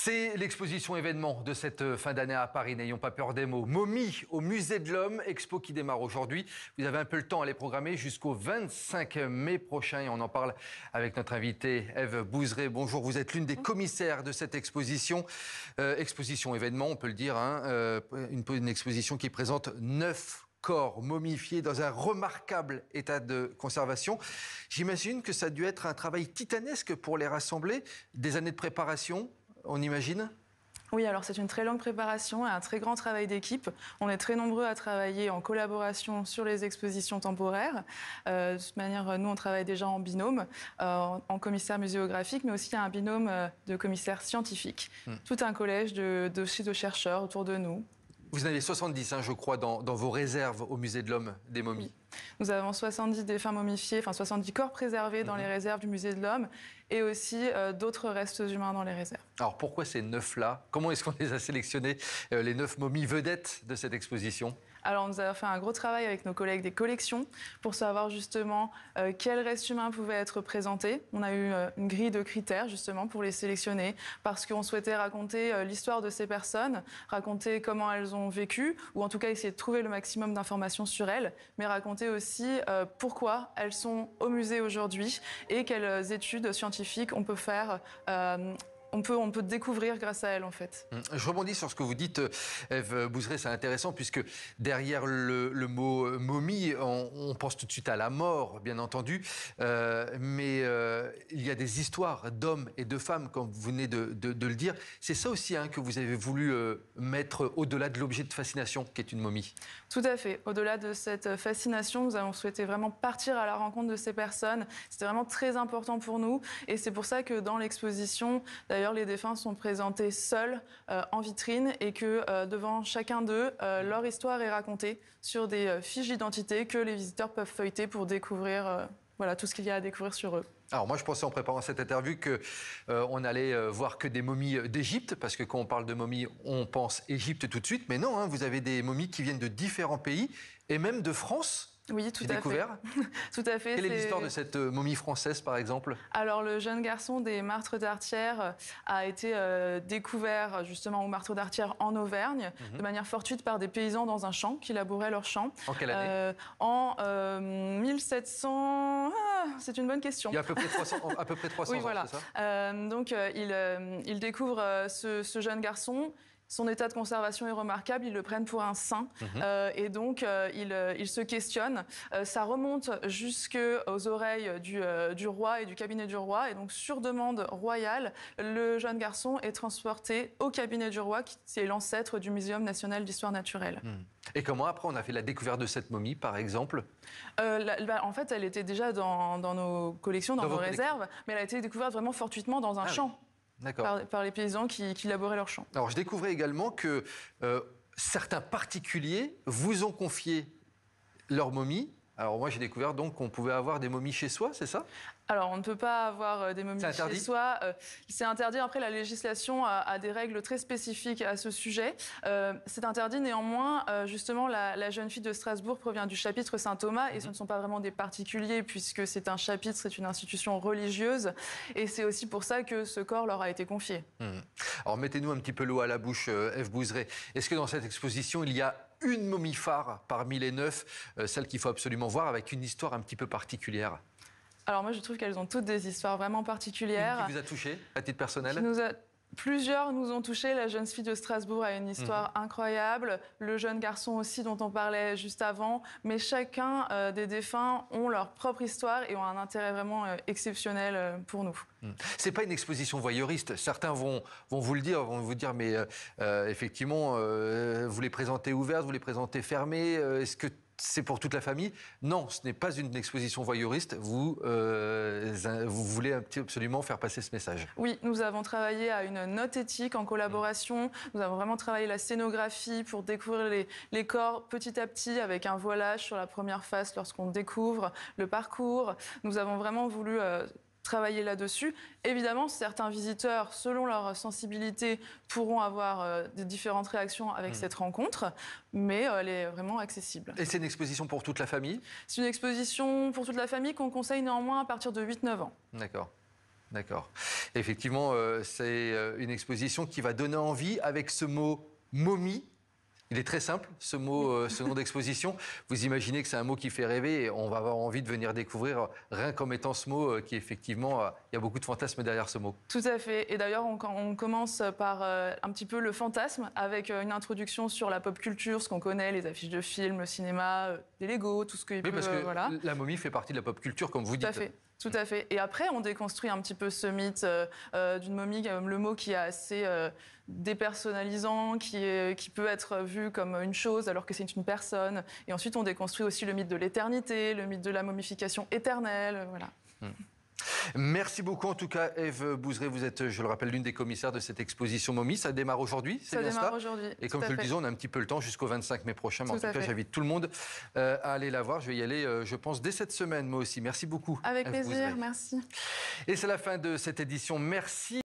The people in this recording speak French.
C'est l'exposition événement de cette fin d'année à Paris, n'ayons pas peur des mots. Momie au Musée de l'Homme, expo qui démarre aujourd'hui. Vous avez un peu le temps à les programmer jusqu'au 25 mai prochain et on en parle avec notre invitée Ève Bouzret. Bonjour, vous êtes l'une des commissaires de cette exposition. Exposition événement, on peut le dire, hein, une exposition qui présente 9 corps momifiés dans un remarquable état de conservation. J'imagine que ça a dû être un travail titanesque pour les rassembler, des années de préparation, on imagine ? Oui, alors c'est une très longue préparation et un très grand travail d'équipe. On est très nombreux à travailler en collaboration sur les expositions temporaires. De toute manière, nous, on travaille déjà en binôme, en commissaire muséographique, mais aussi un binôme de commissaires scientifiques. Tout un collège de chercheurs autour de nous. Vous en avez 70, je crois, dans vos réserves au Musée de l'Homme des momies. Oui. Nous avons 70 défunts momifiés, enfin 70 corps préservés dans les réserves du Musée de l'Homme et aussi d'autres restes humains dans les réserves. Alors pourquoi ces 9-là? Comment est-ce qu'on les a sélectionnés, les 9 momies vedettes de cette exposition? Alors, nous avons fait un gros travail avec nos collègues des collections pour savoir justement quels restes humains pouvaient être présentés. On a eu une grille de critères justement pour les sélectionner parce qu'on souhaitait raconter l'histoire de ces personnes, raconter comment elles ont vécu ou en tout cas essayer de trouver le maximum d'informations sur elles, mais raconter aussi pourquoi elles sont au musée aujourd'hui et quelles études scientifiques on peut faire. On peut découvrir grâce à elle, en fait. Je rebondis sur ce que vous dites, Ève Bouzret, c'est intéressant, puisque derrière le mot momie, on pense tout de suite à la mort, bien entendu, mais il y a des histoires d'hommes et de femmes, comme vous venez de le dire. C'est ça aussi que vous avez voulu mettre au-delà de l'objet de fascination qu'est une momie. Tout à fait. Au-delà de cette fascination, nous avons souhaité vraiment partir à la rencontre de ces personnes. C'était vraiment très important pour nous, et c'est pour ça que dans l'exposition, d'ailleurs, les défunts sont présentés seuls en vitrine et que devant chacun d'eux, leur histoire est racontée sur des fiches d'identité que les visiteurs peuvent feuilleter pour découvrir tout ce qu'il y a à découvrir sur eux. Alors moi, je pensais en préparant cette interview qu'on allait voir que des momies d'Égypte, parce que quand on parle de momies, on pense Égypte tout de suite. Mais non, vous avez des momies qui viennent de différents pays et même de France. Oui, tout à découvert. fait. Tout à fait. Quelle est l'histoire de cette momie française, par exemple? Alors, le jeune garçon des Martres d'Artière a été découvert justement au Martres d'Artière en Auvergne, de manière fortuite par des paysans dans un champ qui labouraient leur champ. En quelle année? En 1700... c'est une bonne question. Il y a à peu près 300 oui, ans, voilà. c'est ça? Donc, il découvre ce jeune garçon. Son état de conservation est remarquable, ils le prennent pour un saint et donc il se questionne. Ça remonte jusqu'aux oreilles du roi et du cabinet du roi et donc sur demande royale, le jeune garçon est transporté au cabinet du roi qui est l'ancêtre du Muséum national d'histoire naturelle. Et comment après on a fait la découverte de cette momie par exemple? En fait elle était déjà dans nos collections, dans nos réserves, mais elle a été découverte vraiment fortuitement dans un champ. Par les paysans qui labouraient leurs champs. Alors, je découvrais également que certains particuliers vous ont confié leurs momies. Alors, moi, j'ai découvert donc qu'on pouvait avoir des momies chez soi, c'est ça? Alors, on ne peut pas avoir des momies chez soi. C'est interdit. Après, la législation a des règles très spécifiques à ce sujet. C'est interdit. Néanmoins, justement, la jeune fille de Strasbourg provient du chapitre Saint-Thomas et ce ne sont pas vraiment des particuliers puisque c'est un chapitre, c'est une institution religieuse. Et c'est aussi pour ça que ce corps leur a été confié. Alors, mettez-nous un petit peu l'eau à la bouche, Ève Bouzret. Est-ce que dans cette exposition, il y a une momie phare parmi les 9, celle qu'il faut absolument voir avec une histoire un petit peu particulière? Alors moi, je trouve qu'elles ont toutes des histoires vraiment particulières. Une qui vous a touché, à titre personnel? Plusieurs nous ont touchés. La jeune fille de Strasbourg a une histoire incroyable. Le jeune garçon aussi dont on parlait juste avant. Mais chacun des défunts ont leur propre histoire et ont un intérêt vraiment exceptionnel pour nous. C'est pas une exposition voyeuriste. Certains vont vous le dire, mais effectivement, vous les présentez ouvertes, vous les présentez fermées. Est-ce que c'est pour toute la famille? Non, ce n'est pas une exposition voyeuriste. Vous voulez absolument faire passer ce message. Oui, nous avons travaillé à une note éthique en collaboration. Nous avons vraiment travaillé la scénographie pour découvrir les corps petit à petit avec un voilage sur la première face lorsqu'on découvre le parcours. Nous avons vraiment voulu travailler là-dessus. Évidemment, certains visiteurs, selon leur sensibilité, pourront avoir des différentes réactions avec cette rencontre, mais elle est vraiment accessible. Et c'est une exposition pour toute la famille? C'est une exposition pour toute la famille qu'on conseille néanmoins à partir de 8-9 ans. D'accord. D'accord. Effectivement, c'est une exposition qui va donner envie avec ce mot momie. Il est très simple, ce mot, ce nom d'exposition. Vous imaginez que c'est un mot qui fait rêver et on va avoir envie de venir découvrir rien qu'en mettant ce mot qui, effectivement, il y a beaucoup de fantasmes derrière ce mot. Tout à fait. Et d'ailleurs, on commence par un petit peu le fantasme avec une introduction sur la pop culture, ce qu'on connaît, les affiches de films, le cinéma, des Lego, tout ce qui peut... Oui, parce que voilà. la momie fait partie de la pop culture, comme vous dites. Tout à fait. Tout à fait. Et après, on déconstruit un petit peu ce mythe d'une momie, le mot qui est assez dépersonnalisant, qui peut être vu comme une chose alors que c'est une personne. Et ensuite, on déconstruit aussi le mythe de l'éternité, le mythe de la momification éternelle. Voilà. Merci beaucoup en tout cas Ève Bouzeret, vous êtes, je le rappelle, l'une des commissaires de cette exposition momie. Ça démarre aujourd'hui, c'est bien démarre cela aujourd'hui. Et comme je le disais, on a un petit peu le temps jusqu'au 25 mai prochain. Mais en tout cas, fait. j'invite tout le monde à aller la voir. Je vais y aller, je pense, dès cette semaine, moi aussi. Merci beaucoup. Avec Ève plaisir, Bouzeret. merci. Et c'est la fin de cette édition. Merci.